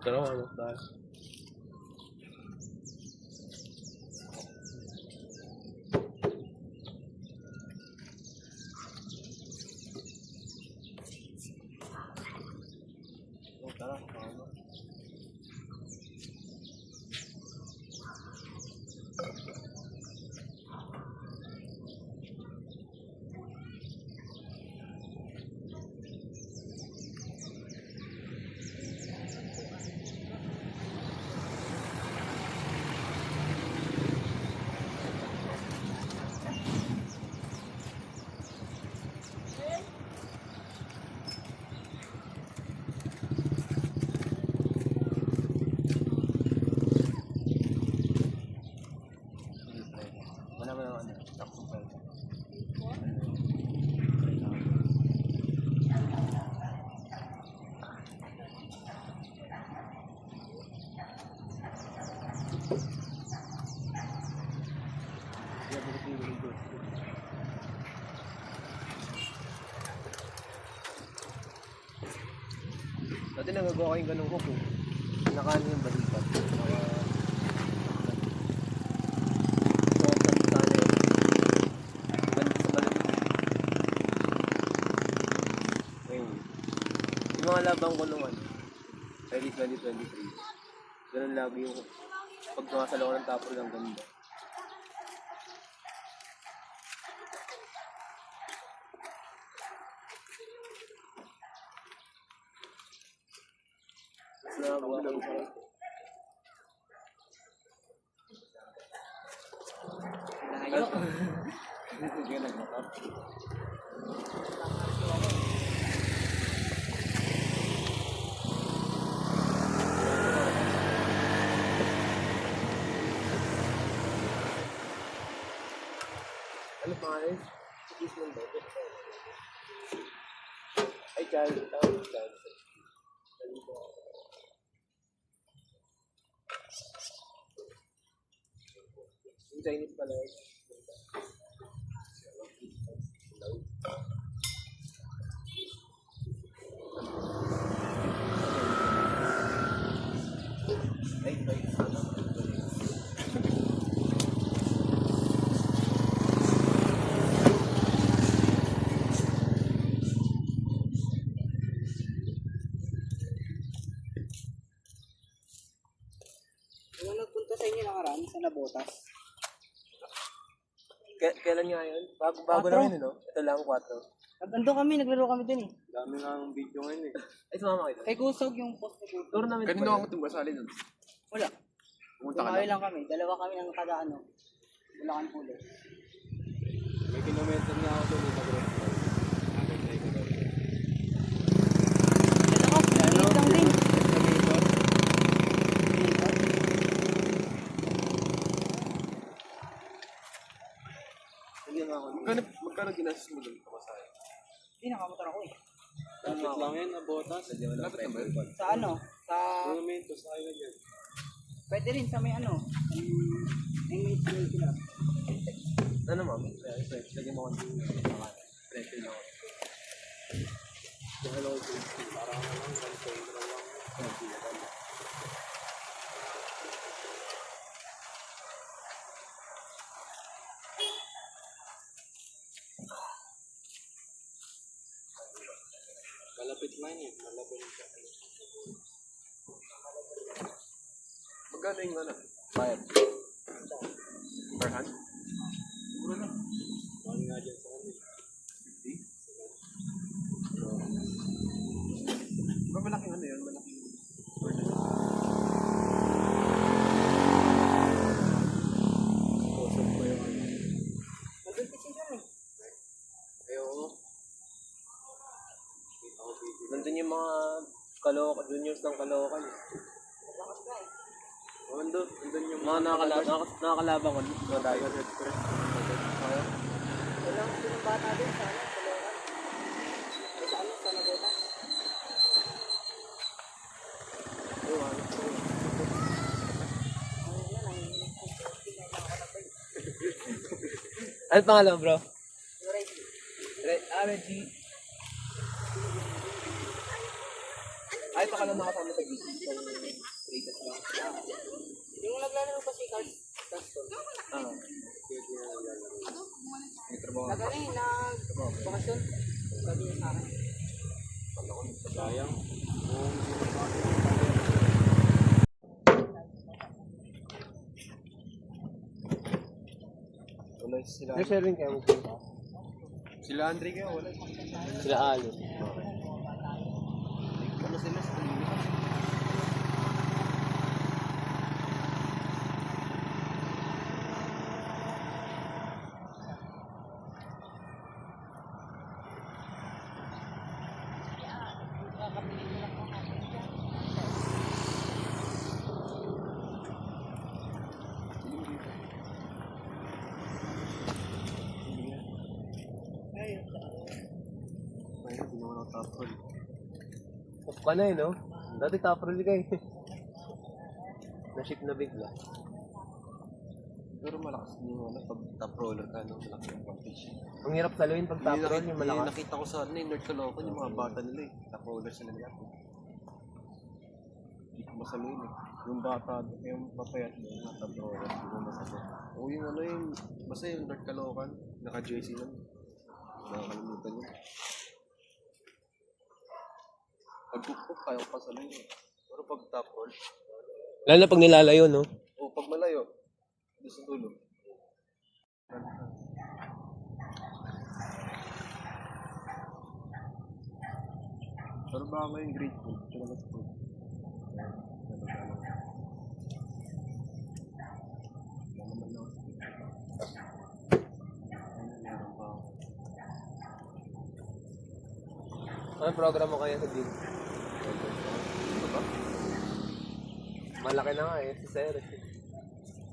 Dalawa ano tayo. Tara, tama. Dati nagagawa ko yung ganung hook eh. Nakano yung balikat. Yung mga labang ko nung early 2023. Ganun lagi yung pag sumasalaw ko ng tapos ng ganda. Nagawa ko yung sarap. Layo. Hindi ka nag-makap. Ano pangalan? Cheese mo ba? Ay, Charles. Charles. Yung Chinese pala eh. Ay, sana. Yung nagpunta sa inyo nakaraan sa Nabotas. Kailan nga yun? Bago lang yun, no? Ito lang, 4. Nandun kami, naglaro kami dun eh. Dami nga ang video ngayon eh. Ay, sumama kayo. Kay Kusog yung post ni Kusog. Tournament ba? Kanino ako tumbasali nun? Wala. Pumunta ka Tumayo lang. lang kami. Dalawa kami ng kada ano. Bulacan Pulo. May kinomentan nga ako doon. Dalawa, maliit lang din. Hindi nga ako. Magkano ginastos mo doon? Kamasaya? Hindi, nakamotor ako eh. Lapit lang yan, Nabotas. Lapit lang ba yun? Sa ano? Sa... Monumento, sa kailan yan? Pwede rin sa may ano. May may sila. Ano ma'am? Lagyan mo kong presyo na ako. Hello, para ka lang, ganito yung dalawang. Malapit lang yun, malapit siya. Magkano yung ano? Bayad? Per hand? Siguro na. Mahal nga dyan sa kanil. 50? Malaking ano yun? Malaking order. Kusog ko yung ano. Nandun kasi siya eh. Ayoko. Nandun yung mga juniors ng Caloocan. Lakas ka eh. Nandun yung mga nakakalabang ko. Mga dayo. Walang sinong bata din sa ano, sa Loran. Sa ano, sa Nabotas. Ano pangalan bro? Reggie. Reggie. Ay, ito ka lang nakasama sa gig. ano eh, nag-bakasyon. Sabi niya sa akin. Sayang. Wala sila. Share rin kayo. Sila Andre kayo, wala. Sila Alo. Ano sila sa kanila? Ay, hindi naman ako tapol. Off ka na eh, no? Dati top roll ka eh. Na-ship na bigla. Pero malakas din yung pag top roller ka, no? Malakas yung advantage. Ang hirap saluhin pag top roll, yung malakas. Nakita ko sa ano, Nerd Caloocan, yung mga bata nila eh. Top roller sila nila. Hindi ko masaluhin eh. Yung bata, yung papayat mo, yung top roller, hindi ko masaluhin. O yung ano yung, basta yung Nerd Caloocan, naka-JC lang. Nakakalimutan yun. Pag tuktok, kaya ko pasaluhin eh. Pero pag top roll, Lalo na pag nilalayo, no? o pag malayo, doon sa dulo. Pero baka ngayon grateful. Talaga sa food. Ano program mo kaya sa gym? Malaki na nga eh, si Sir.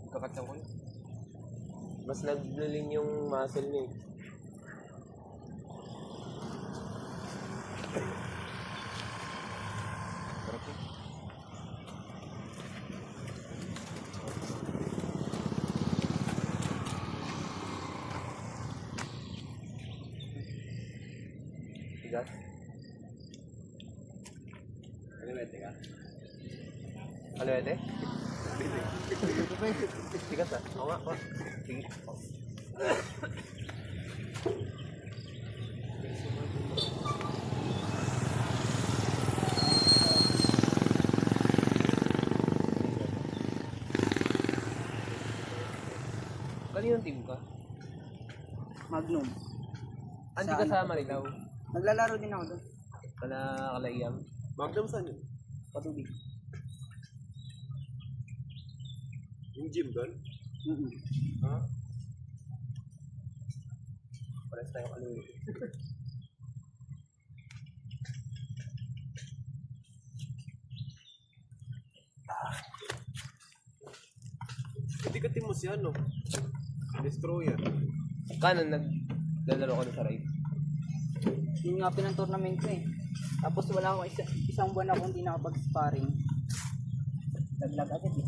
Kakatyan ko yun. Mas nagluling yung muscle niya eh. Sarap yun. Tigas. Kaliwete ka? Kaliwete? Tigas ah. Oo nga. Sige. Kaninong team ka? Magnum. Hindi ka sa Marilaw. Naglalaro din ako doon. Kalayam. Magnum saan yun? Patubig. Yung gym doon? Mm-hmm. Ha? Pares tayo kaluwi. Hindi ka team mo si ano? Destroyer. Kanan naglalaro ka na sa ride. Yun nga pinang-tournament ko eh. Tapos wala akong isang buwan akong hindi nakapag-sparring. Laglag agad eh.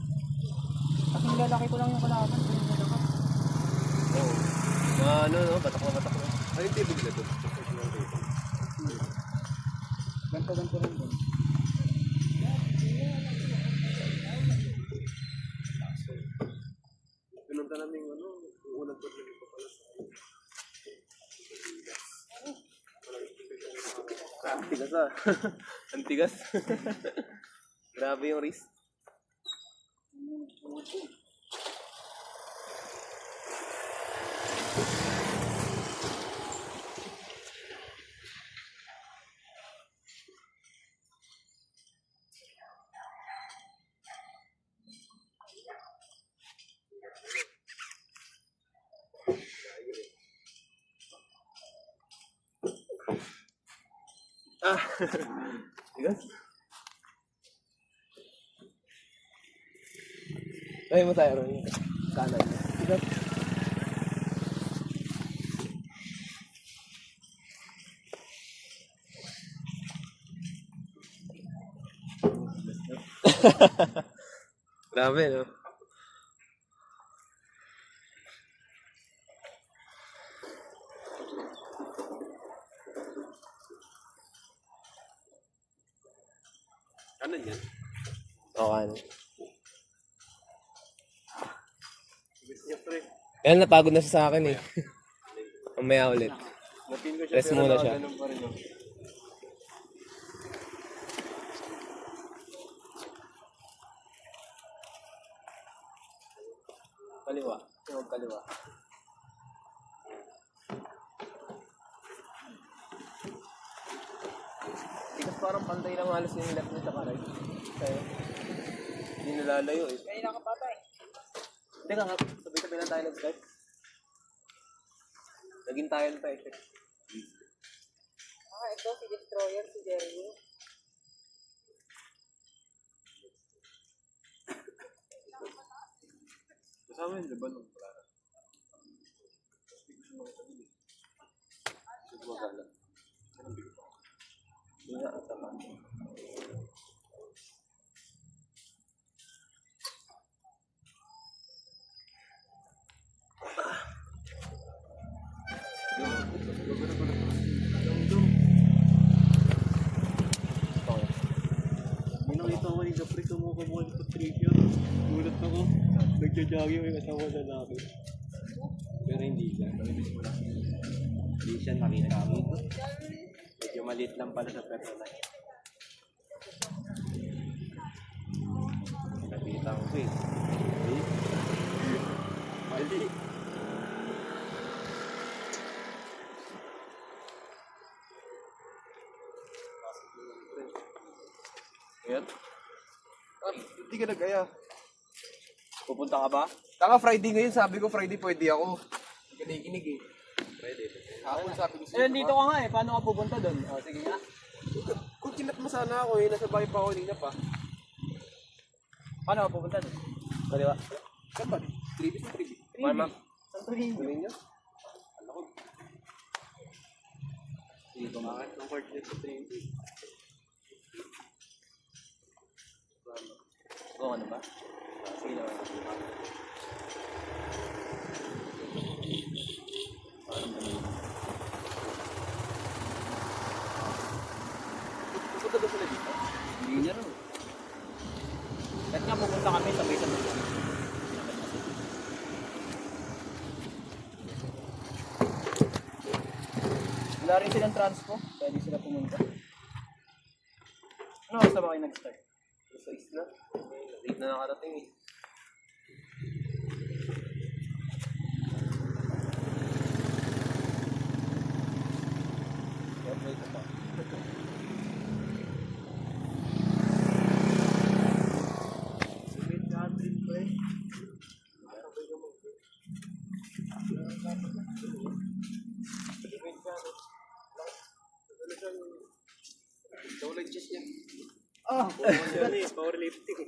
Kasi nilalaki ko lang yung kalaban. Oo. Ano no? Batak na batak na. Ano yung tibig na doon? Ganto-ganto rin din. Pinunta namin yung ano, yung unang tournament ko pala sa Ang tigas ah. Ang tigas. Grabe yung wrist. Ah. Tigas. Ay mo tayo ron. Kanan. Tigas. Grabe no. Ano yan? Oo, ano. Gusto niya pre. Kaya napagod na siya sa akin eh. Mamaya ulit. Napin ko siya Rest muna siya. ganun pa rin. Oh. Kaliwa. Huwag kaliwa. Tikas parang pantay lang halos yung left niya tsaka right. Kaya, hindi nalalayo eh. Kaya nakapatay. Teka nga, sabay-sabay na tayo nag-start. Naging tayo pa eh. Ito si Destroyer, si Jeremy. Kasama yun, diba? Nung wala na. Siguro wala. Hindi nga, tama. Nakita ko ni Jeffrey kumukuha sa trivia. Gulat ako. Nagja-jogging yung asawa na namin. Pero hindi siya. Hindi siya nakikamit. Medyo maliit lang pala sa personal. Nakita ko eh. Mali. Ayan. Ah, hindi ka nag-aya. Pupunta ka ba? Taka Friday ngayon, sabi ko Friday pwede ako. Hindi ka nakikinig eh. Friday. Hapon sabi ko Eh, dito ka nga eh. Paano ka pupunta doon? O, sige nga. Kung kinat mo sana ako eh, nasa bahay pa ako kanina pa. Paano ka pupunta doon? Kaliwa. Saan ba? Tribis na tribis. Mama. Saan to rin? Kunin niyo. Hindi ko makakit ng court dito sa trivia. Oo, ano ba? Sige naman. Pupunta ba sila dito? Hindi niya rin. Kahit nga pupunta kami, sabay-sabay. Wala rin silang transpo. Pwede sila pumunta. Ano oras na ba kayo nag-start? Sa isla. Late na nakarating eh. Powerlifting.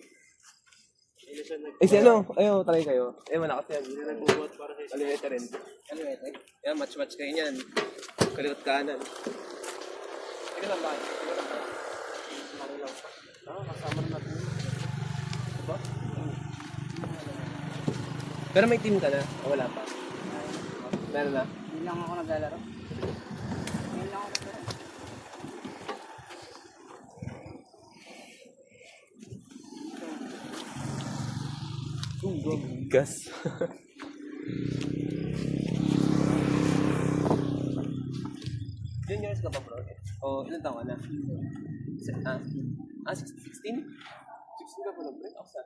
Eh si ano? Ayaw, try kayo. Eh, malakas yan. Hindi na nagbubuhat para sa Kaliwete rin. Kaliwete. Yan, match-match kayo niyan. Kaliwat kanan. Sige lang ba? Sige lang ba? kasama na natin. Diba? Pero may team ka na? O wala pa? Meron na? Hindi lang ako naglalaro. Ngayon lang ako naglalaro. Gas. Juniors ka pa bro? O ilan taon ka na? 16? 16 ka pala bro? Ako sa?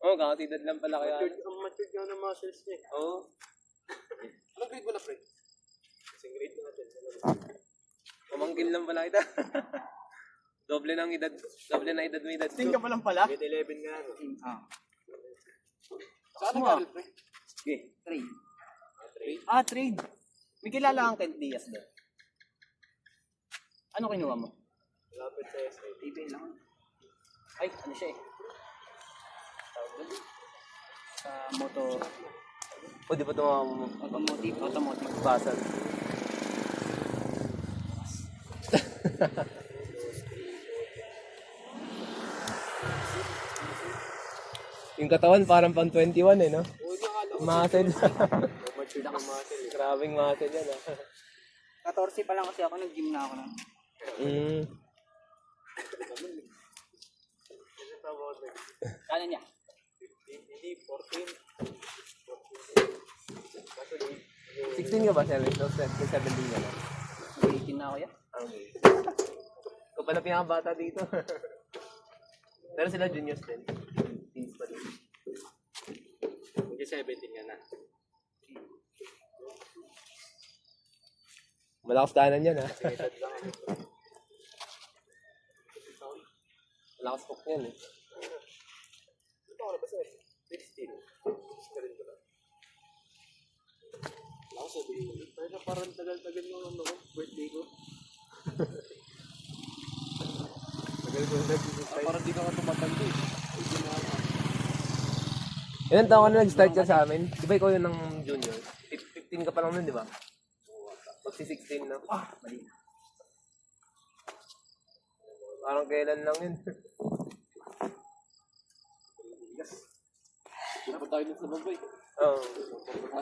Oo, kakatidad lang pala kaya. Ang matured nga ng muscles niya. Oo. Anong grade mo na, Fred? Kasing grade natin. Pamangkin lang pala kita. Doble ng edad. Doble na edad mo edad. Tingin ka pa lang pala? Grade 11 nga. No? Saan nag-aral, Fred? Okay, trade. Ah, trade. May kilala kang Kent Diaz doon. Ano kinuha mo? Lapit sa SA. TV lang. Ay, ano siya eh? Tawag doon? Sa moto, O, di ba ito automotive. basal? Yung katawan parang pang 21 eh, no? Muscle. Matured ng muscle. Grabing muscle yan, ah. 14 pa lang kasi ako, nag-gym na ako na. Mm. Kala niya? Hindi, 14. 16 ka ba, 7? So, 17 ka na. 18 na ako yan. Okay. Ikaw pala pinakabata dito. Pero sila juniors din. Teens pa din. Hindi 17 ka na. Malakas daanan yan, ha? Malakas hook yan, eh. Ito ako na ba, sir? 16. Ganun ko lang. Ako sabihin mo. Pero parang tagal-tagal yung ano ko, birthday ko. Tagal ko na Parang di ka ka tumatanda eh. Ilan taon ka na nag-start ka sa amin? Di ba ikaw yun ng junior? 15 ka pa lang nun, di ba? Magsi-16 na. Mali. Parang kailan lang yun. Hindi pa tayo sa babay. Oo.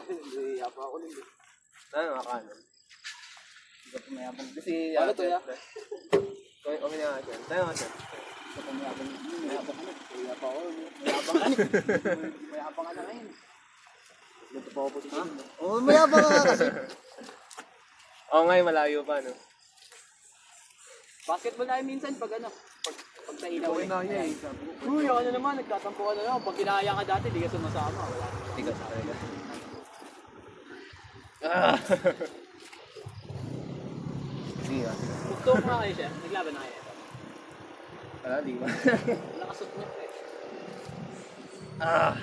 Hindi, yapa ako din. Ano, makanan? Hindi ka pumayabang. Kasi, Ano to, ya? Kami na nga siya. Tayo nga siya. Hindi ka pumayabang. Mayabang ka na. Yapa ako. Mayabang ka na. Mayabang ka na ngayon. Ito pa ako position. Oo, mayabang ka kasi. Oo nga, malayo pa, no? Basketball na minsan pag ano, pag sa ilaw eh. Kinaya eh. Uy, ako na naman, nagtatampo ka na naman. Pag kinaya ka dati, di ka sumasama. Wala. Tigas talaga. Ah! Sige nga. Gusto ko nga kayo siya. Naglaban na kayo. Wala, di ba? Wala ka suit niya. Ah!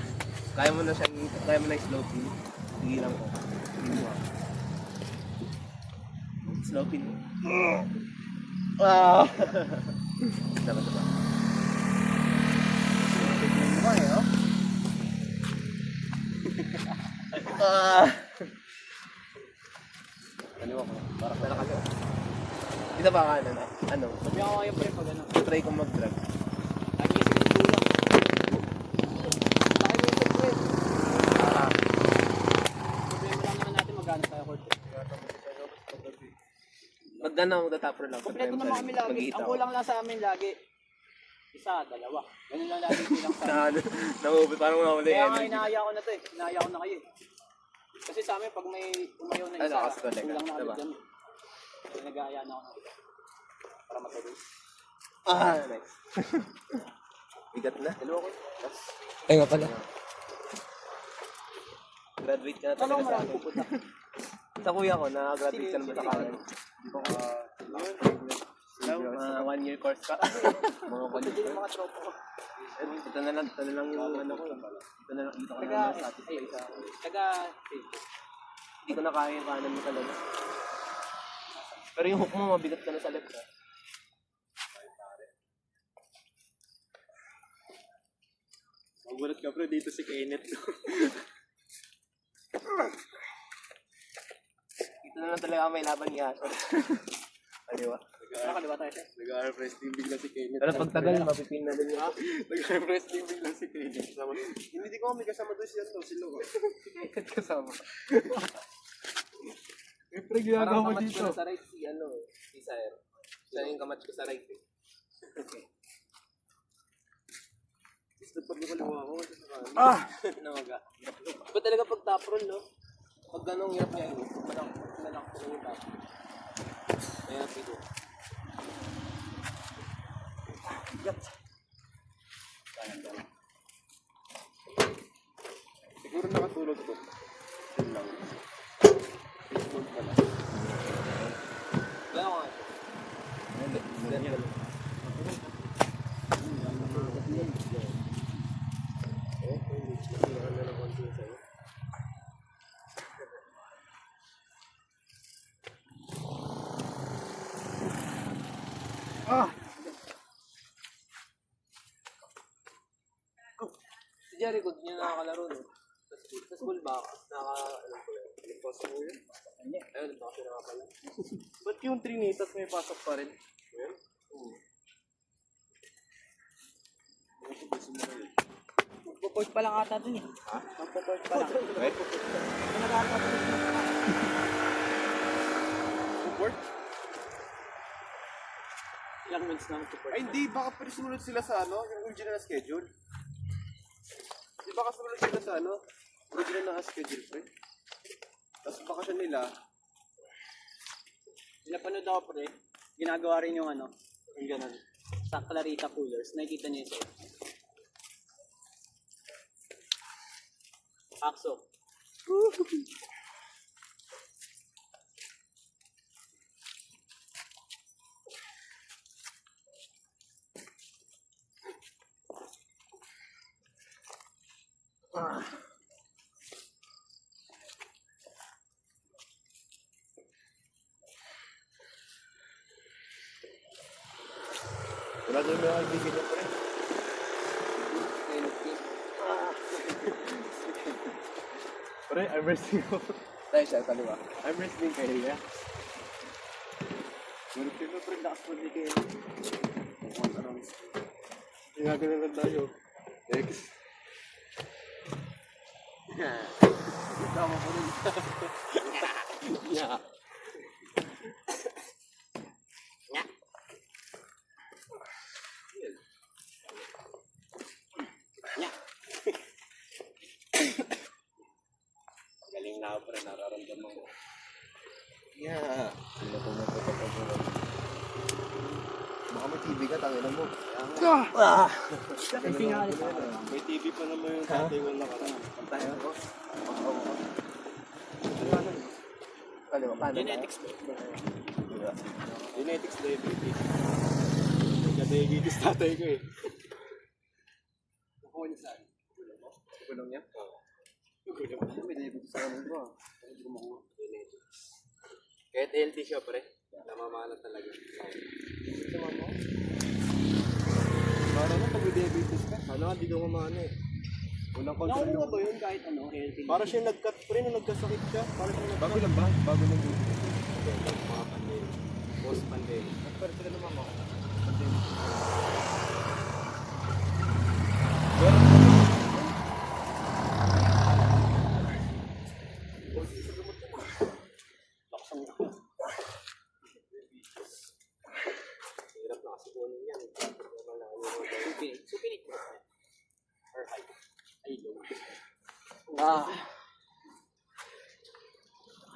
Kaya mo na siyang, kaya mo na yung slow pin. Sige lang ko. Sige mo ah. Slow pin. Ah! Dapat ba? Ano ka eh, oh? Ah! Ano ako? Parang nalakalo. Dito ba kanan ah? Ano? Sabi ako kayo pre pag ano. Try kong mag-drag. Ang isip ko kulang. Laki mo yung pre. Ah! Problema lang naman natin maghanap tayo court. Magdana ako tatapro lang. Kompleto naman kami lagi. Mag-iita Ang ako. kulang lang sa amin lagi. Isa, dalawa. Ganun lang lagi bilang sa amin. Nangubit, parang nawala Kaya yung nga energy. inaaya ko na to eh. Inaaya ko na kayo eh. Kasi sa amin pag may umayaw na Ano, isa, kasi talaga, kulang na diba? agad dyan. Kaya nag-aaya na ako na iba. Para matuloy. Ah! Nice. Bigat na. Dalawa ko. Ay nga pala. Graduate ka na Ano talaga sa marami akin. pupunta? Sa kuya ko, na-graduate ka naman sa kanan. Di ba ka... Mga 1 year course ka. Mga Pupunta din yung mga tropa ko. ito na lang yung ano ko. Ito na lang, dito ko na Taga, lang satisfy sa taga, Hindi ko na kaya yung kanan mo talaga. Pero yung hook mo, mabigat ka na sa left ha. Magulat ka pre, dito si Kenneth. Dito na lang talaga may laban ni Aso. Ano ba? nakaliwa tayo siya. Nag-arm-wrestling bigla si Kenneth. Pero pag tagal, mapipin na din yun. Nag-arm-wrestling bigla si Kenneth. Hindi ko kami kasama doon siya to, sila ko. Ikat kasama. Eh, pre, Parang ginagawa mo kamatch ko dito. na sa right si ano, si Sire. Siya yung kamatch ko sa right eh. Gusto pag nakaliwa ko. Ah! Nawaga. Iba talaga pag top roll, no? Pag ganong hirap niya yun, malak ko yung top. Kaya pito. Siguro nakatulog to. Yun lang. Baseball pala. Kaya ko nga. Ganyan. Si Jericho, hindi niya nakakalaro, no? Sa school ba? Alam ko yun. Pasok mo yun. Ayun, baka siya nakakala. Ba't yung Trinitas may pasok pa rin? Magpo-port pa lang ata dun eh. Ha? Magpo-port pa lang. Right? Ano nag-aaral pa dun? Support? Ilang months na magpo-port? Ay hindi, baka pa sumunod sila sa ano, yung original schedule. Di baka sumunod sila sa ano, original na schedule, pre. Tapos bakasyon nila, Pinapanood ako pre, ginagawa rin yung ano, yung ganun. Sa Clarita Coolers, nakikita niyo ito. Akso. wala din mga kaibigan niya pre. Pre, I'm wrestling ko. Tayo siya, kaliwa. I'm wrestling kay Ria. Pero pino pre, lakas mo di kayo. Ginagalan lang tayo. X. Tama ko rin. Yeah. Galing na ako pre, nararamdaman ko. Yeah. Hindi ko magpapagawa. Baka may TV ka, tangin mo. May TV pa naman yung tatay ko nakaraan. Tayo ko. Kaliwa, kanan. Genetics ba? Genetics diabetes. Nagka-diabetes tatay ko eh. Nakuha niya saan? Gulong niya? May diabetes sa kanin ko. Hindi ko makuha. Kahit healthy siya pre, namamana talaga. Sama mo? Para na pag diabetes ka. Sana hindi ko mamana eh. Walang control Nakuha yung... ba yun kahit ano, healthy? Para siya nag-cut pre, nung nagkasakit siya. Para siya nag-cut. Bago lang ba? Bago lang ba? Mga pandemic. Post-pandemic. Nagpare sila naman ako. Hirap na kasi kunin yan. Supinik mo. Or high. Ay, low.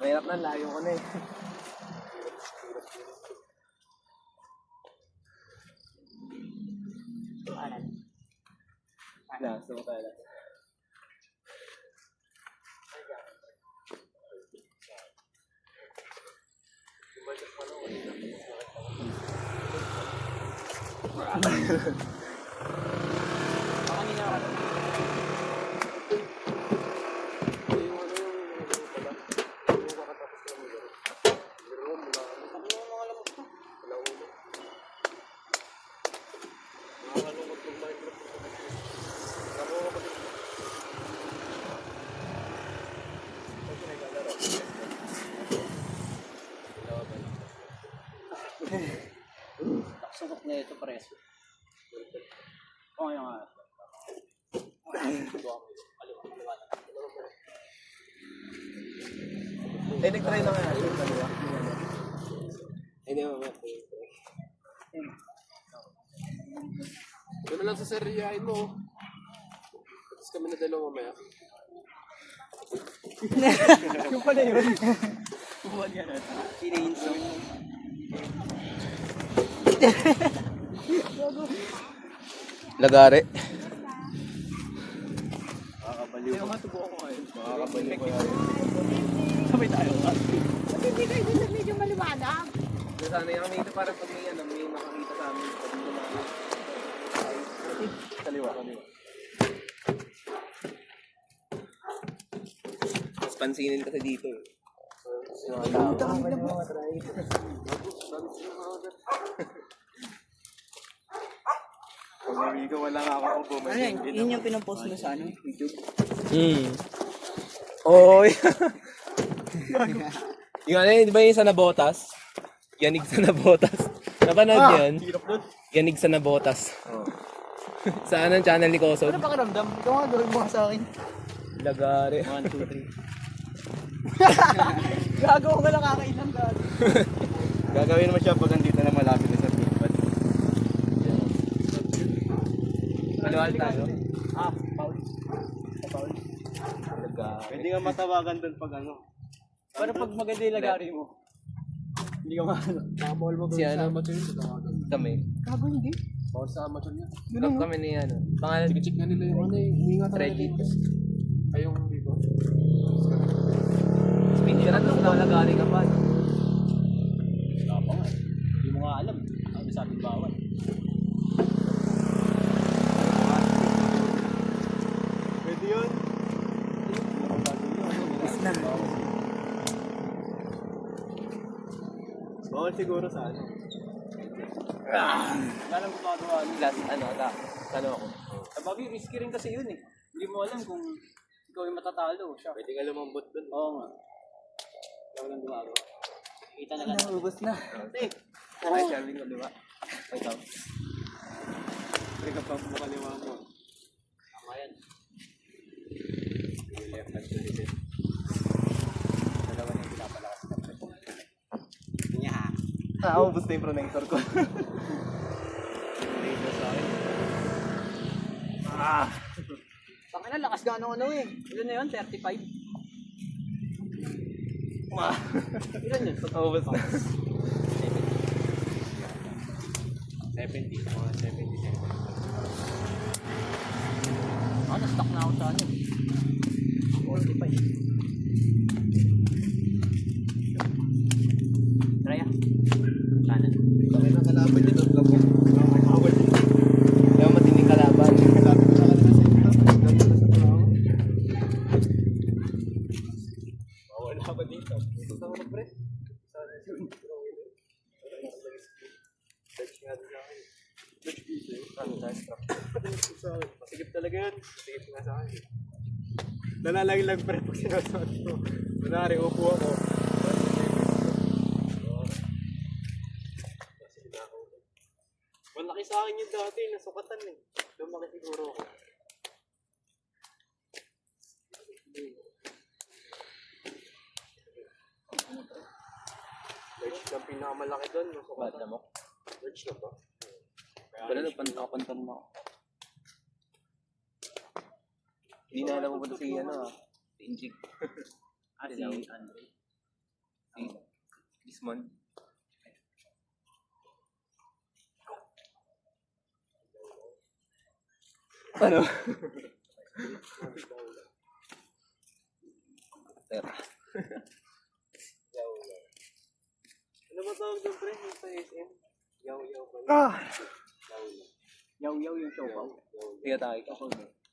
Mahirap na, layo ko na eh. Anan. Last, so tayo last. Kanina ako. Sunok na ito preso. Okay nga. Eh, nag-try na nga natin. Kaliwa. Hindi mamaya. Ito na lang sa seriyain mo. Tapos kami na dalawa mamaya. Yung pala yun. Buwan yan. Pinainso. Lagare. Makakabaliw ko. Matubo ako ngayon. Makakabaliw ko yan. Sabay tayo. Hindi kayo dito medyo maliwanag. Sana yung kami ito para pag may ano, may makakita sa amin. Pag dumaan. Kaliwa, kaliwa. Mas pansinin kasi dito eh. Pag-uwi ko, wala nga ako po. Ano yan? Yun yung pinapost mo sa ano? YouTube? Oo. Yung ano yun, di ba yung sa nabotas? Yanig sa nabotas. Napanood yan? Hirap nun. Yanig sa nabotas. Sa anong channel ni Koso? Ano pakiramdam? Ikaw nga gawin mo sa akin. Lagare. 1, 2, 3. Gagawa ka lang kakailang dati. Gagawin naman siya pag andito na malapit na sa bigpad. Maluwal tayo. Paul. Sa Paul. Pwede nga matawagan doon pag ano. Para pag maganda yung lagari mo. Hindi ka maano. Bawal mo Si ano? amateur yun. Kami. Kago hindi. Bawal sa amateur yun. Kami ni ano. Pangalan, Check na nila yung ano eh. Ingatan na Reggie. nila. Ay, yung vivo. Speaker na sa lagari ka pa. Wala pa nga. Hindi mo nga alam. Ang sabing bawal. Pwede yun. Bawal siguro sa ano. Wala nang gumagawa. Last, ano ako. Sababi, risky rin kasi yun eh. Hindi mo alam kung ikaw yung matatalo. Siya. Pwede ka lumambot dun. Oo nga. Wala nang gumagawa. Kita na lang. Naubos na. Ay, Sherwin ko, di ba? Ikaw. Pwede ka pa makaliwa mo. Tama yan. Yung left hand to left. Dalawa na yung pinapalakas na. Ubus na yung pronator ko. Tangina, lakas gano'n ano eh. Ilan na yun? 35? Ilan yun? Ubus na. 70. Mga 70 seconds. Ako, na-stuck na ako sa ano. 45. Try ah. Kanan. Kami na kalaban dito. Labo. Bawal dito. Kaya matinding kalaban. Kalaban na kanila sa ito. Kalaban na sa tao. Bawal na ba dito? Ito na ako pre. Sana yun. Search nga din sa akin. Search dito. Masigip talaga yun. Masigip nga sa akin. Nalalagay lang pre pag sinasot ko. Kunwari, upo ako. Malaki sa akin yung dati, nasukatan eh. Lumaki siguro ako. Large lang pinakamalaki doon, nasukatan. Bata mo. Large na ba? Wala na, pantapan mo. Hindi na alam mo ba si ano ah. Si Injig. Si Andre. Si Gismon. Ano? Tera. Ano ba tawag doon pre? Yung sa SM? Yaw-yaw ba? Yaw-yaw yung show pa. Tiga tayo ka.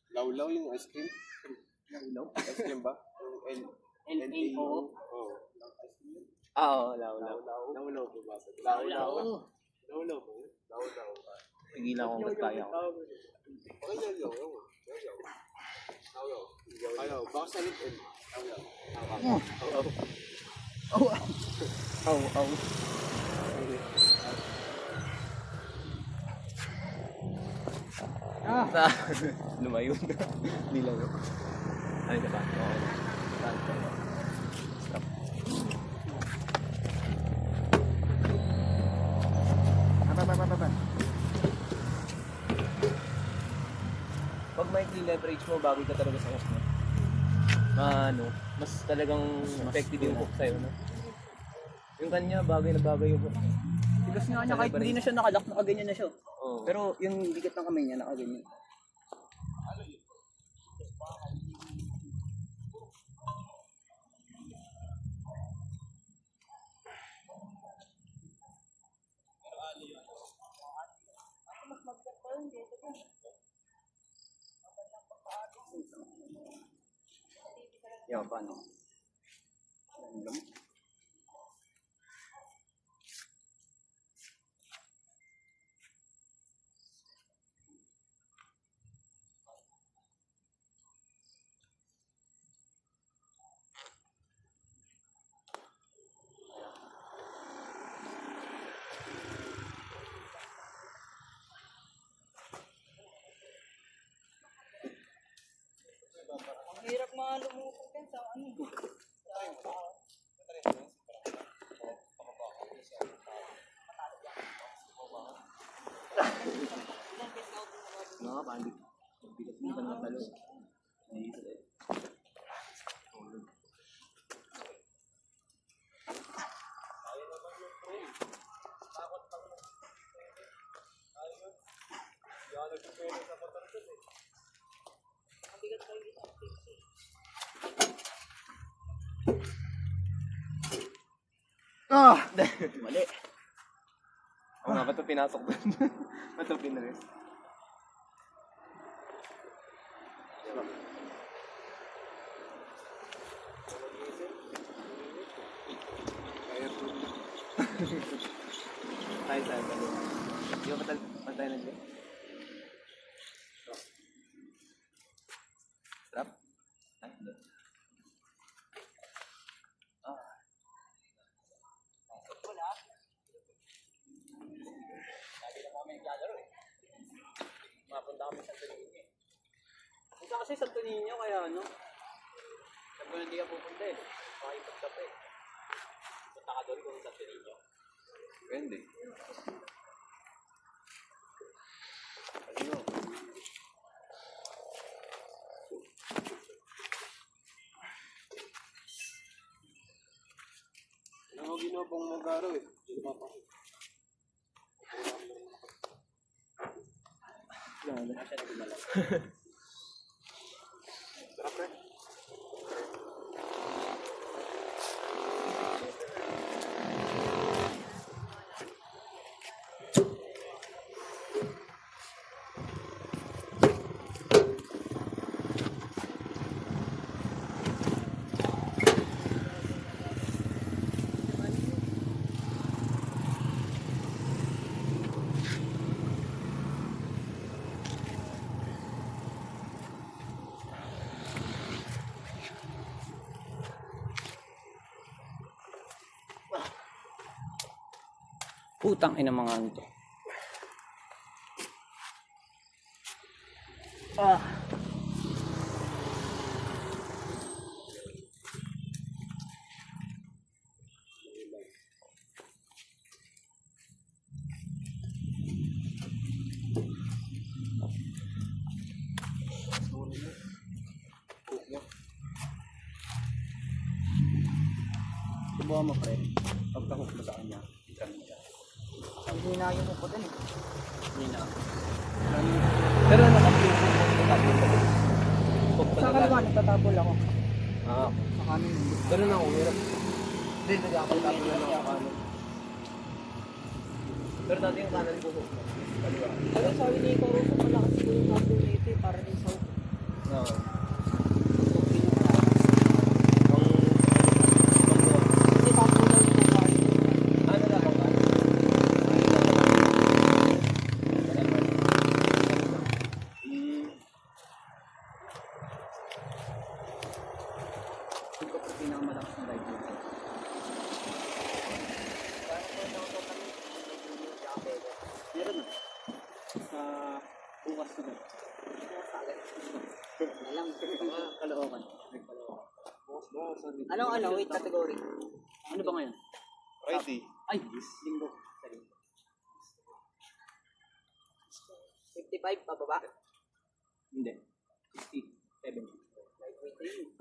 Law-law yung ice cream? Law-law? Ice cream ba? Yung L-A-O. Oo. Oo, law-law. Law-law po ba? Law-law. Law-law po. Law-law. Tigilan ko ba't kaya ko. Okay, yaw-yaw. Yaw-yaw. Law-law. Ayaw, baka sa lip-in. Law-law. Aw. Lumayo na. Hindi lang yun. Ay, diba? Okay. Stop. Pag may leverage mo, bago ka talaga sa hook mo. Mas talagang effective yung hook sa'yo, no? Yung kanya, bagay na bagay yung hook. Tigas nga niya, kahit hindi na siya nakalock, nakaganyan na siya. Oo. Pero yung dikit ng kamay niya, nakaganyan. Yan, paano? Ang hirap malumukot yan sa ano. Mga pandi. Bigat mo ka naman talo. Ah! Mali. Oo nga, ba't ito pinasok doon? Ba't ito pinaris? Tayo tayo tayo. Di ba patay na dyan? Stop? Ay, hindi. Mapunta kami sa Santo Niño. Punta kasi sa Santo Niño, kaya ano? Sabi ko hindi ka pupunta eh. Makipagkape. Punta ka doon kung sa Santo Niño. Pwede. Ano? Ano ako ginobong mag-aro eh. Hindi pa pa. Putang ina mga ano to. Subukan mo pre. Pagka-hook mo sa kanya. Hindi na yung puputin eh. Hindi na. Pero naka-flip mo sa tabi. Sa kaliwa, nagtatapol ako. Ah, Sa kanin. ganun ako, hirap. Hindi, nag-akal-tapos na lang ako kanan. Pero dati yung kanan ko hook. Kaliwa. Pero sabi ni Caruso, malakas siguro yung tapol nito eh, para din sa hook. Oo. Hindi tapol daw yung kukain. Ano na ako kanan? Ito po pinakamalakas na ride dito. Meron na. Sa bukas na doon. Alam, Caloocan. Anong ano, weight category? Ano ba ngayon? Friday. Ay, linggo. 55 pa baba? Hindi. 67.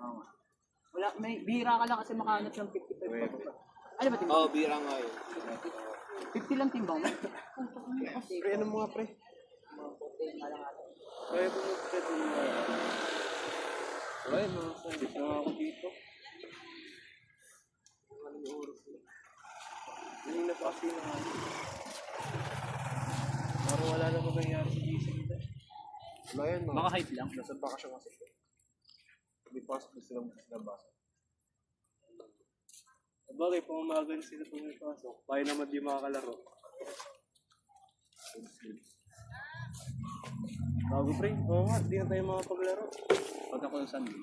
Oo nga. Wala, may bihira ka lang kasi makahanap ng 55 pa baba. Ano ba timbang? Oo, bira nga yun. 50 lang timbang mo? Pre, ano mga pre? Mga 40 nga lang ata. Kaya kung mag-set mo mga... Wala yun, mga sandwich na ako dito. Yung napasi na ako. Parang wala na nangyari sa GC nila. Wala yan, mga. Baka hype lang. Nasa bakasyon kasi. Hindi pasok silang nabasa. Sabagay, pumamagan sila pumipasok. Tayo naman di makakalaro. Bago pre, oo nga, di na tayo makapaglaro. Pag ako sa Sunday.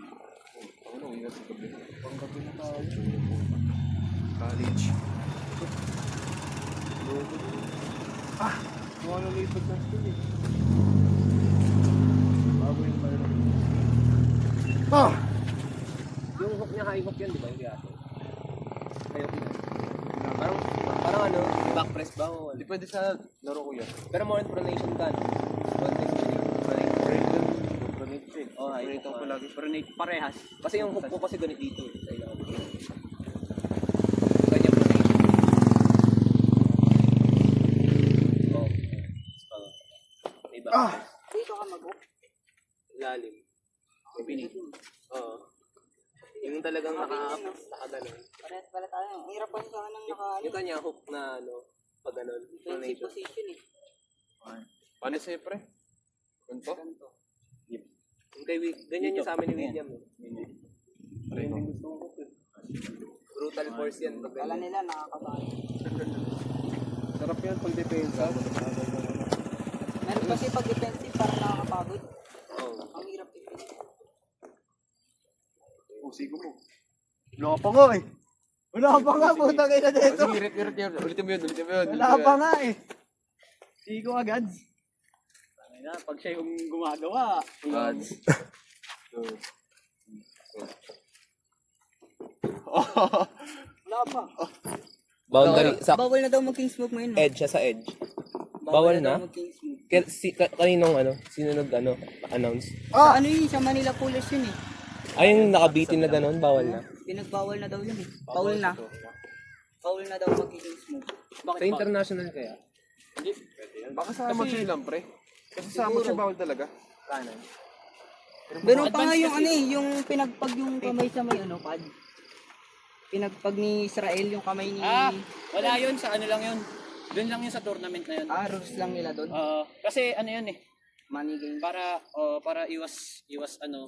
Ako na, uwi na sa gabi. Panggabi na tayo. College. Mga nalipad na school eh. Bago yung malaro. Yung hook niya, high hook yan, di ba? Hindi ato. High hook niya. Parang ano, back press ba o ano? Hindi pwede sa laro ko yan. Pero more on pronation ka, no? Context mo yun. Pronate siya eh. Oh, high Pronate ako palagi. Pronate parehas. Kasi yung hook ko kasi ganit dito eh. Sa ilang. Ganyan pronation. Oh. Diba? dito ka mag-off. Lalim. May binig. Oo. Yung talagang nakaganon. Parehas pala tayo. Ang hirap pa sa ng Yung kanya hook na ano, pag ganon. defensive position eh. Paano sa'yo, pre? Ganito? Ganito. Ganyan yung sa amin ni William. Brutal force yan. Pag Kala nila nakakabahan. Sarap yan pag depensa. Meron kasi pag defensive parang nakakapagod. Oo. Ang hirap defensive. Sigo mo. Wala pa nga eh. Wala pa nga, putang ina dito. Sige, ulitin mo yun. Wala pa nga eh. Sigo agad. Na, pag siya yung gumagawa. Gods. Wala pa. Boundary, sa Bawal na daw mag-king smoke mo yun. edge siya sa edge. Bawal na? daw mag-king smoke. Kaninong ano? Sino announce? Sa ano yun, sa Manila Police yun eh. Ay, yung nakabitin na gano'n, bawal na. Pinagbawal na daw yun eh. Foul na. Foul na daw mag-king smoke. Sa international kaya? Baka sa amateur lang, pre. Kasi sa amateur bawal talaga. Kanan. Meron pa nga yung ano eh, yung pinagpag yung kamay sa may ano, pad. Pinagpag ni Israel yung kamay ni... Wala yun, sa ano lang yun. Doon lang yun sa tournament na yun. rules lang nila doon. Kasi ano yun eh. Money game. Para iwas ano.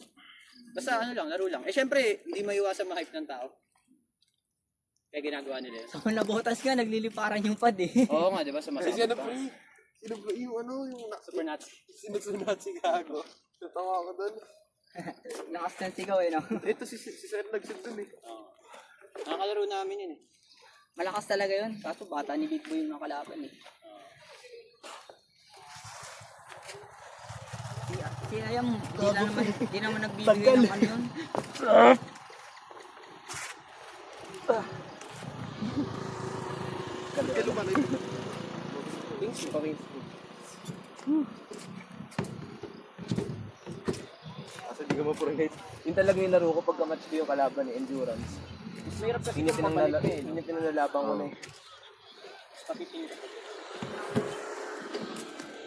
Basta ano lang, laro lang. Eh syempre, hindi maiwasan ma-hype ng tao. Kaya ginagawa nila yun. Sa nabotas nga, nagliliparan yung pad eh. Oo nga, di ba? Sumasama Kasi ano, pa. pre? Yung ano, yung Super nuts. sinusunod si Gago. Natawa ko doon. Nakastan sigaw eh, no? Ito si Sir nagsid doon eh. Nakakalaro namin yun eh. Malakas talaga yun. Kaso bata ni Big Boy yung nakalaban eh. Si Ayam, di naman nagbibigay ng ano yun. Kalo ba na yun? Kings pa Kings. Asa di ka ma-forget. Yun talaga yung laro ko pagka match ko yung kalaban eh, endurance. Mahirap kasi Yun yung pinanlalabang ko na eh. papipilit.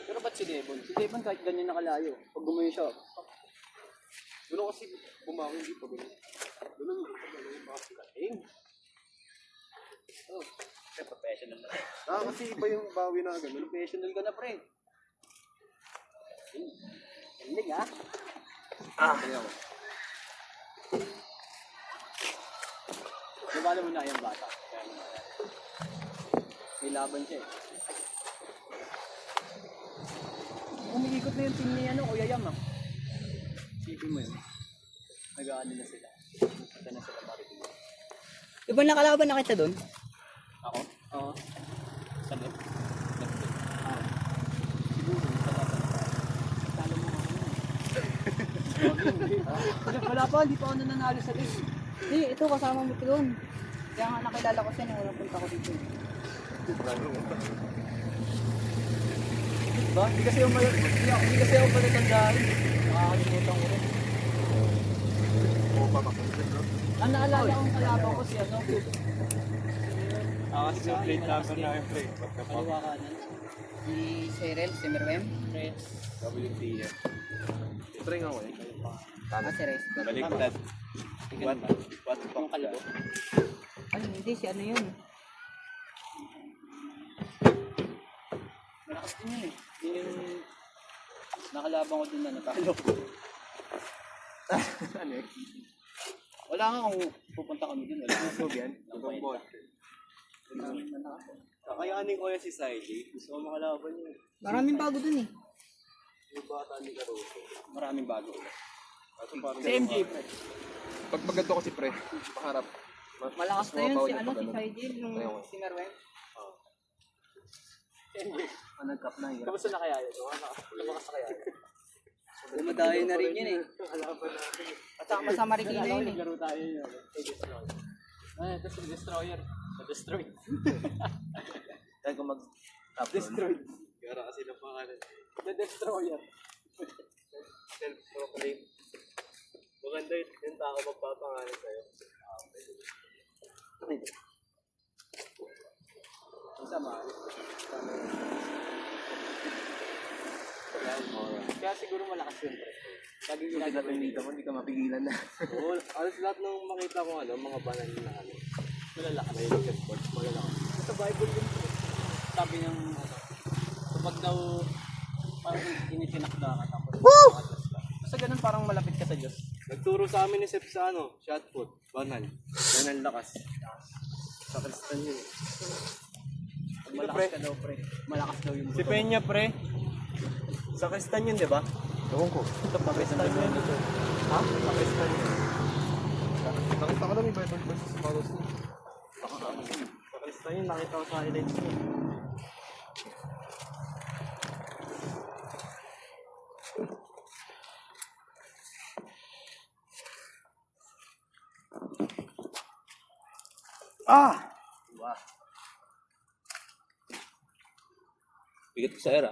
Pero ba't si Devon? Si Devon kahit ganyan nakalayo. Pag gumayo siya, Doon kasi bumawi hindi pa ganun. Doon yung baka sigating. professional na. Kasi iba yung bawi na ganun. Professional ka na, pre. Galing ah. Kaya ako. Nabala mo na yung bata. Kaya naman. May laban siya eh. Umiikot na yung team ni Kuya Yam ah. Sipin mo yun. Nag-aano na sila. Punta na sila mariting. Diba nakalaban na kita doon? Ako? Oo. Sa left? Wala pa, hindi pa ako nananalo sa list. Ito kasama mo ito doon. Kaya nga nakilala ko siya nung unang punta ko dito. Diba? Hindi kasi ako palatandaan. Nakakalimutan ko rin. Ang naalala kong kalaban ko si ano. Kasi yung plate number na yung plate. Kaliwa kanan. Si Cyril, si Merwem. WT yan. Try nga ako eh. Si Rest. Baliktad. What Pang kalbo. Ay, hindi. Si ano yun? Malakas din yun eh. Yun yung nakalaban ko din na natalo. Ano eh? Wala nga kung pupunta kami din. Wala nga. Sob yan? Ibang bot. Kakayanin ko yan si Saiji. Gusto ko makalaban yun. Maraming bago dun eh. Maraming bago. Si Si MJ, pre. Pag ganito ko si Pre, paharap. Malakas na yun si ano, si Saidil, yung Ayun. si Merwem. Nag-cup na yun. Kamusta na kaya yun? Lumakas na kaya yun? Dumadayo na rin yun eh. At saka masama rin na yun eh. Naglaro tayo yun. Ay, ito si Destroyer. Na-destroy. Kaya kung Destroy. Gara kasi ng pangalan. The Destroyer. Self-proclaim. Maganda yung tao magpapangalan sa'yo. Ang sama. Alright. Kaya siguro malakas yun, pre. Lagi Hindi ginagawa natin dito mo, hindi ka mapigilan na. Oo, alas lahat ng makita ko mga banal na malalakas. may sports, malalakas. Sa Bible yun, pre. Sabi ng, kapag daw, parang initinakda ka, tapos makadiyos ka. Basta ganun parang malapit ka sa Diyos. Nagturo sa amin ni Sep sa shot put, banal. Banal lakas. Sa Kristan yun. Pag malakas ka daw, pre. Malakas daw yung Si buto. Peña, pre. Sa Kristan yun, di ba? Ewan ko. Ito, pakistan mo yun ito. Ha? Sa Kristan yun. Nakita ko lang yung Bible verse sa Paulus. Sa Kristan yun, nakita ko sa highlights mo. Ah! Bigat ko sa era.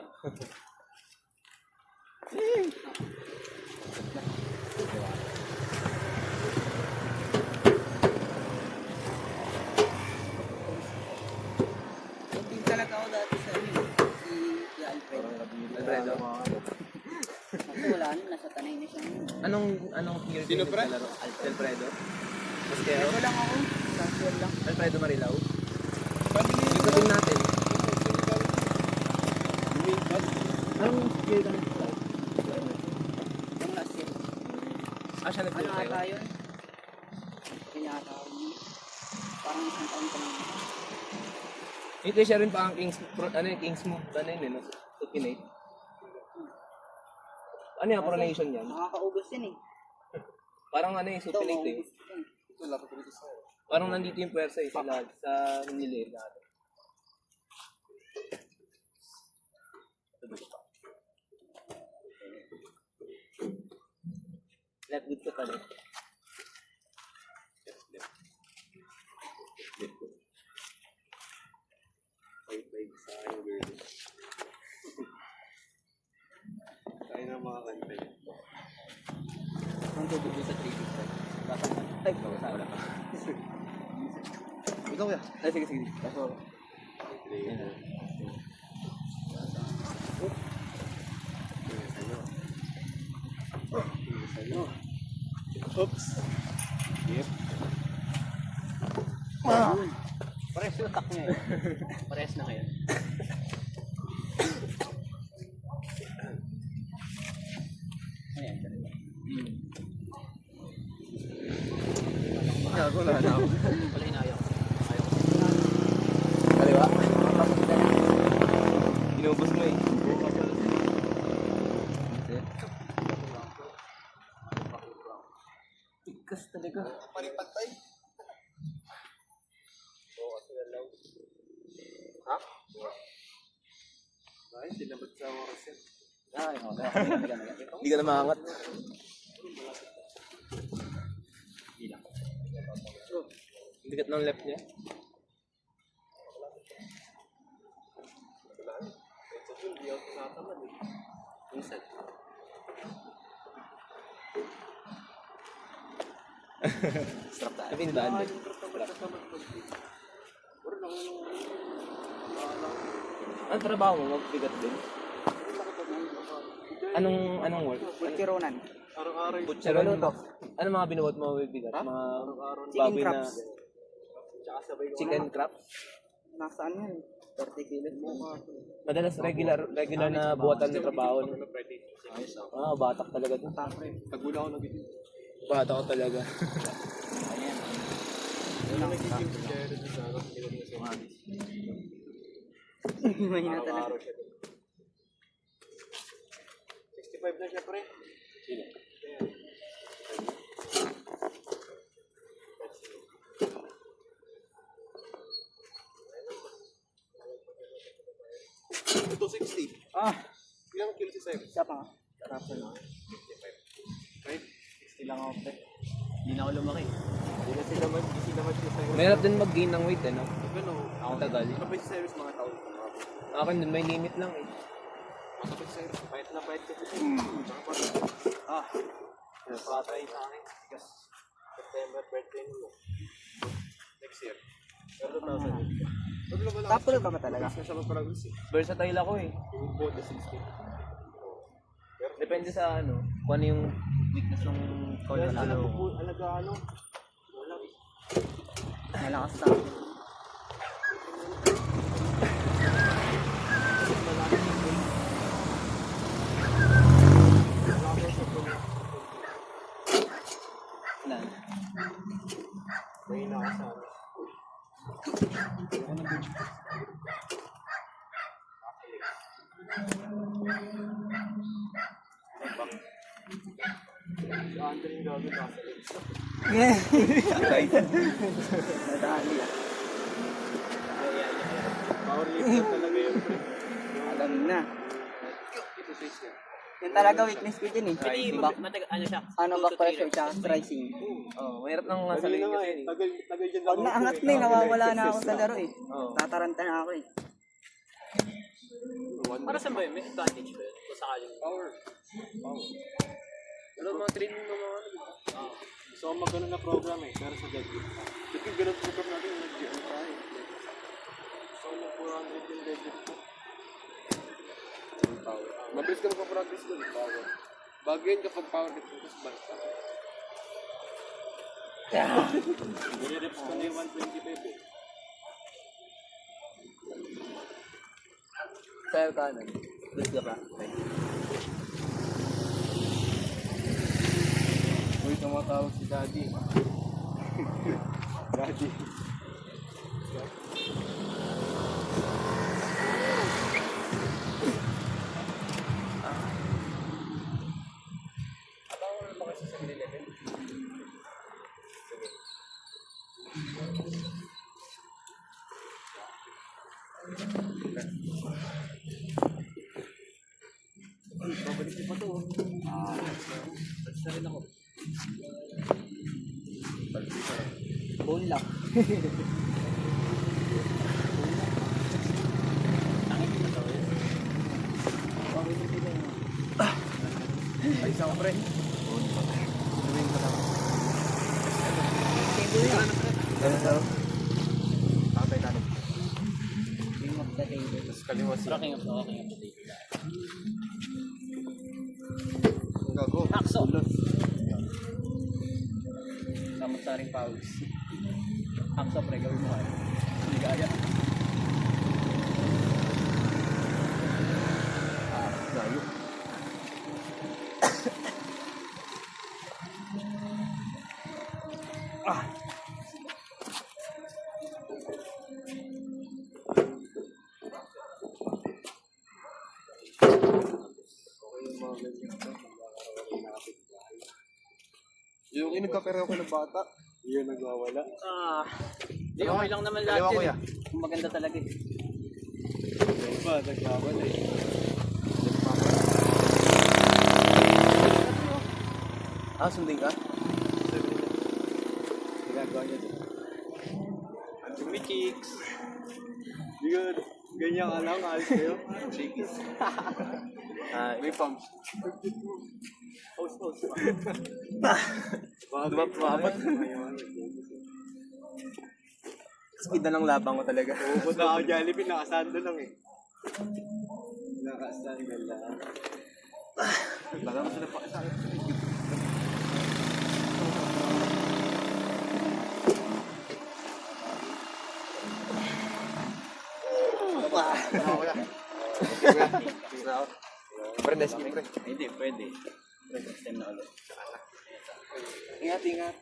Hindi talaga ako dati sa si Alfred. Alfredo. Ako wala na, nasa tanay na siya. Anong year Sino, pre? Alfredo. Ito lang ako, last year lang. Alfredo Marilao. Ikutin natin. Anong year ka nag-start? Yung last year. Siya Ano nag-start ata yun? Kanyata ako yun. Parang isang taon pa lang. Ito siya rin pa ang Kings mo. Ano yun, no? Supinate. Ano yung coronation yan? Nakakaubos yun eh. Parang ano yung Ito, supinate eh. maubos yun. Wala pa dito sa Parang nandito yung pwersa eh, sa Manila natin. Left good ka pala. Five sa aking girl. Tayo na mga kanta. Ang tutubo sa 3 weeks, right? Ay, wala pa. Ikaw ya. Ay, sige, sige. Kaso, Oops. parehas yung attack niya eh. Parehas na ngayon. Ayan, dalawa. Gago na ako. Wala inaya ko. Ayaw ko. Kaliwa. Inubos mo eh. Tikas talaga. Palipantay. Ay, tinabot sa oras yan. Ay, okay. Hindi ka na maangat. Bigat ng left niya. Minsan. Strap tayo. Sabihin ba? Ang trabaho mo, magbigat din. Anong work? Bulkironan. Araw-araw yung Butcheron. Ano mga binuwat mo magbigat? Mga Chicken baboy na crops. chicken crab? Nasaan yan? 30 kilos mo. Madalas regular na buwatan ng trabaho. No? Ah, batak talaga dun. Tagula ako nag-itin. Batak ko talaga. Nagiging kaya rin sa araw. Mahina talaga. 65 na siya pre. Ito 60. Ah, Ilang kilo si Simon? isa pa nga. Right? 60 lang ako, pre. Hindi na ako lumaki. Hindi naman si Simon. Mahirap din mag-gain ng weight, ano? Ano? Ako tagal. Kapag si Cyrus mga tao. Akin din, may limit lang eh. Kapag si Cyrus, pahit na pahit kasi. Ah, Patay sa akin. Kasi September birthday mo. Next year. Pero 2000. Tapos ka ba talaga? Mas na siya mag-progress eh. Versatile ako eh. Yung boat is 60. Depende sa ano, kung ano yung weakness ng color Ano ano. po, alaga ano? Malakas sa akin. Wala. May nakasama. Si Andre yung gagawin nasa legs. Nadali ah. Power lifter talaga yun. Alam na. Yan talaga weakness ko dyan eh. Back, Ano siya? ano back pressure tsaka strising. Oh, mahirap nang Dali masalin na nga kasi. eh. Tagal dyan Pag naangat na eh, nawawala na ako sa laro eh. Oo. Tataranta na ako eh. Para saan ba yun? May advantage ba yun? Kung sakaling Power. Wala mga training ng mga ano. So, magano na program eh. Pero sa deadlift. Kasi ganun program natin yung nag-gym tayo. So, mag-400 yung deadlift ko. Power. Mabilis ka magpa-practice doon. Power. Bago yun kapag power lift ko sa basta. Reps ko na yung 125 eh. Sa'yo kanan. Please ka pa. Uy, tumatawag si Daddy. Daddy. Bone lock. Ay, isang pre. Ganun daw. Takatay kanan. Ring of the table. Tapos kaliwa siya. Rocking up the table. Ang gago. Hakso. Samot sa ring powers. Hakso, pre. Gawin mo kayo. Hindi kaya. Layo. Yung inagkapereho ko ng bata, yun nagwawala. Hindi, okay lang naman lahat Kaliwa, yun kuya. eh. Kung maganda talaga eh. Yung iba, nagwawala eh. Sundin ka? Ginagawa niya ito. Jimmy Chicks. Di ka, ganyan ka lang, alis kayo. Chickies. May pumps. Host. Lumabot. Speed na lang labang ko talaga. Pupunta ako Jollibee, nakasando lang eh. Nakasando lang. Baka mo sila pa sa akin. Pre, next game, pre. Hindi, pwede. Extend na ulit. Ingat, ingat.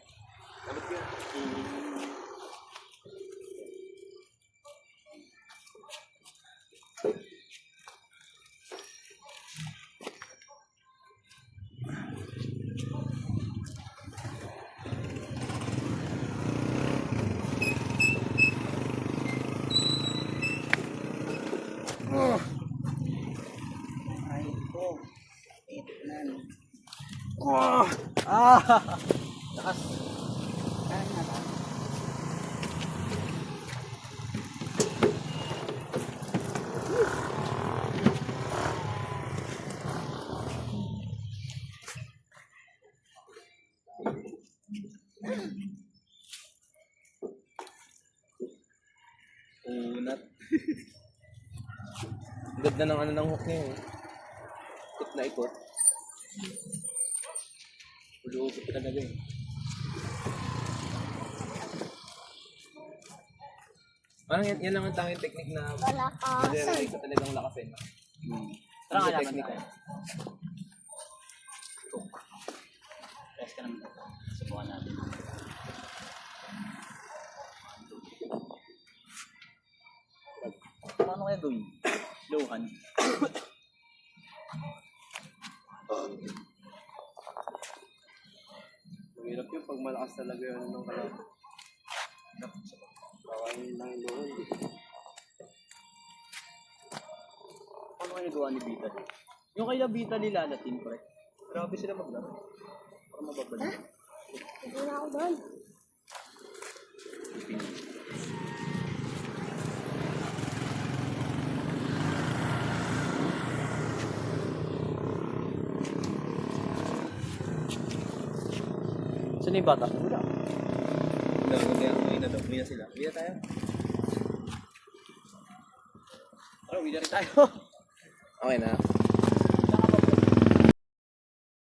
Ay ko. Ito na. Lakas. Kaya na ba? Unat. Ganda ng ano ng hook niya eh. Ikot na ikot. Ulo-ulo ko talaga eh. Parang yan lang ang tanging technique na Palakasan. nare-relate ko talagang lakas eh. Tara nga Yung laban technique tayo. Rest ka naman. Subukan natin. Paano kaya gawin? Lohan. Mahirap yun pag malakas talaga yun ng kalaban. Baka yun lang yung doon. Paano kaya nagawa ni Vita? Yung kaya Vita nilalatin, pre. Grabe sila maglaro. Para mababalik. Hindi na ako doon. Saan yung bata? Wala. Uwi na sila. Uwi na tayo. Ano, uwi na rin tayo. Okay na.